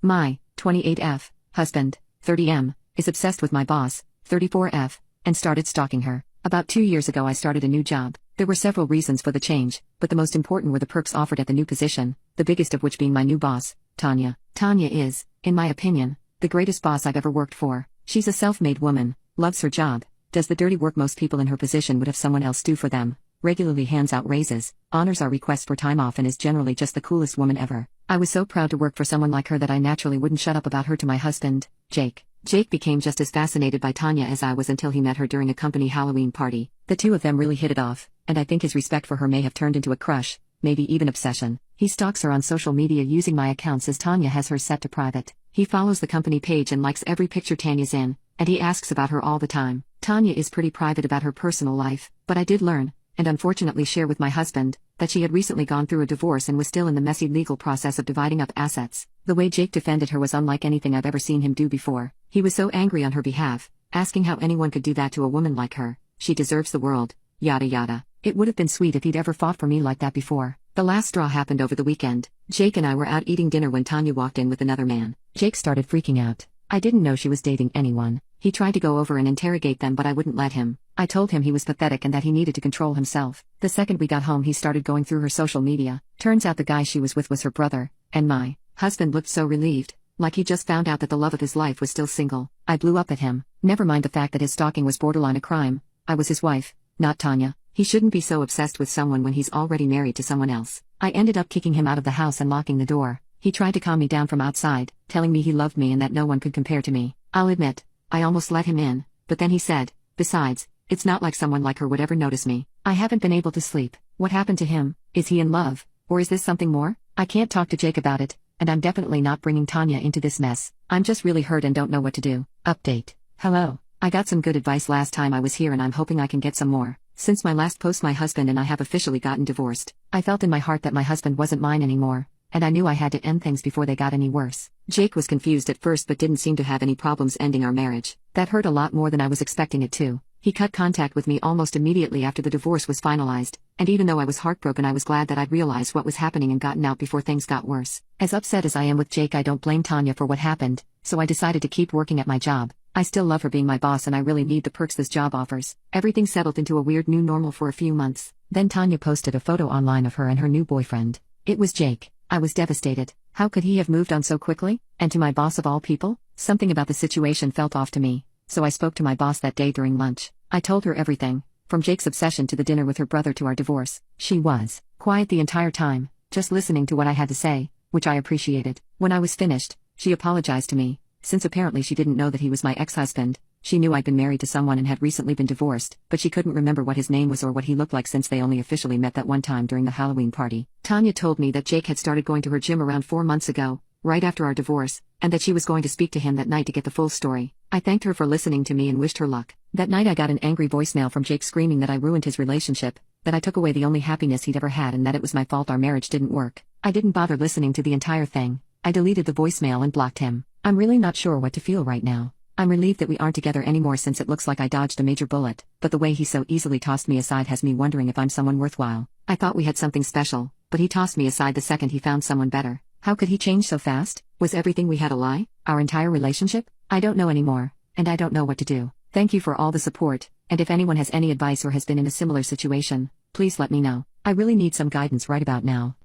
My 28F husband, 30M, is obsessed with my boss, 34F, and started stalking her. About 2 years ago I started a new job. There were several reasons for the change, but the most important were the perks offered at the new position, the biggest of which being my new boss, Tanya. Tanya is, in my opinion, the greatest boss I've ever worked for. She's a self-made woman, loves her job, does the dirty work most people in her position would have someone else do for them, regularly hands out raises, honors our requests for time off, and is generally just the coolest woman ever. I was so proud to work for someone like her that I naturally wouldn't shut up about her to my husband, Jake. Jake became just as fascinated by Tanya as I was until he met her during a company Halloween party. The two of them really hit it off, and I think his respect for her may have turned into a crush, maybe even obsession. He stalks her on social media using my accounts as Tanya has hers set to private. He follows the company page and likes every picture Tanya's in, and he asks about her all the time. Tanya is pretty private about her personal life, but I did learn, and unfortunately share with my husband, that she had recently gone through a divorce and was still in the messy legal process of dividing up assets. The way Jake defended her was unlike anything I've ever seen him do before. He was so angry on her behalf, asking how anyone could do that to a woman like her. She deserves the world, yada yada. It would have been sweet if he'd ever fought for me like that before. The last straw happened over the weekend. Jake and I were out eating dinner when Tanya walked in with another man. Jake started freaking out. I didn't know she was dating anyone. He tried to go over and interrogate them, but I wouldn't let him. I told him he was pathetic and that he needed to control himself. The second we got home he started going through her social media. Turns out the guy she was with was her brother, and my husband looked so relieved, like he just found out that the love of his life was still single. I blew up at him. Never mind the fact that his stalking was borderline a crime. I was his wife, not Tanya. He shouldn't be so obsessed with someone when he's already married to someone else. I ended up kicking him out of the house and locking the door. He tried to calm me down from outside, telling me he loved me and that no one could compare to me. I'll admit, I almost let him in, but then he said, besides, it's not like someone like her would ever notice me. I haven't been able to sleep. What happened to him? Is he in love? Or is this something more? I can't talk to Jake about it, and I'm definitely not bringing Tanya into this mess. I'm just really hurt and don't know what to do. Update. Hello. I got some good advice last time I was here and I'm hoping I can get some more. Since my last post, my husband and I have officially gotten divorced. I felt in my heart that my husband wasn't mine anymore, and I knew I had to end things before they got any worse. Jake was confused at first but didn't seem to have any problems ending our marriage. That hurt a lot more than I was expecting it to. He cut contact with me almost immediately after the divorce was finalized, and even though I was heartbroken I was glad that I'd realized what was happening and gotten out before things got worse. As upset as I am with Jake, I don't blame Tanya for what happened, so I decided to keep working at my job. I still love her being my boss and I really need the perks this job offers. Everything settled into a weird new normal for a few months. Then Tanya posted a photo online of her and her new boyfriend. It was Jake. I was devastated. How could he have moved on so quickly? And to my boss of all people? Something about the situation felt off to me, so I spoke to my boss that day during lunch. I told her everything, from Jake's obsession to the dinner with her brother to our divorce. She was quiet the entire time, just listening to what I had to say, which I appreciated. When I was finished, she apologized to me. Since apparently she didn't know that he was my ex-husband, she knew I'd been married to someone and had recently been divorced, but she couldn't remember what his name was or what he looked like since they only officially met that one time during the Halloween party. Tanya told me that Jake had started going to her gym around 4 months ago, right after our divorce, and that she was going to speak to him that night to get the full story. I thanked her for listening to me and wished her luck. That night I got an angry voicemail from Jake screaming that I ruined his relationship, that I took away the only happiness he'd ever had and that it was my fault our marriage didn't work. I didn't bother listening to the entire thing. I deleted the voicemail and blocked him. I'm really not sure what to feel right now. I'm relieved that we aren't together anymore since it looks like I dodged a major bullet, but the way he so easily tossed me aside has me wondering if I'm someone worthwhile. I thought we had something special, but he tossed me aside the second he found someone better. How could he change so fast? Was everything we had a lie? Our entire relationship? I don't know anymore, and I don't know what to do. Thank you for all the support, and if anyone has any advice or has been in a similar situation, please let me know. I really need some guidance right about now.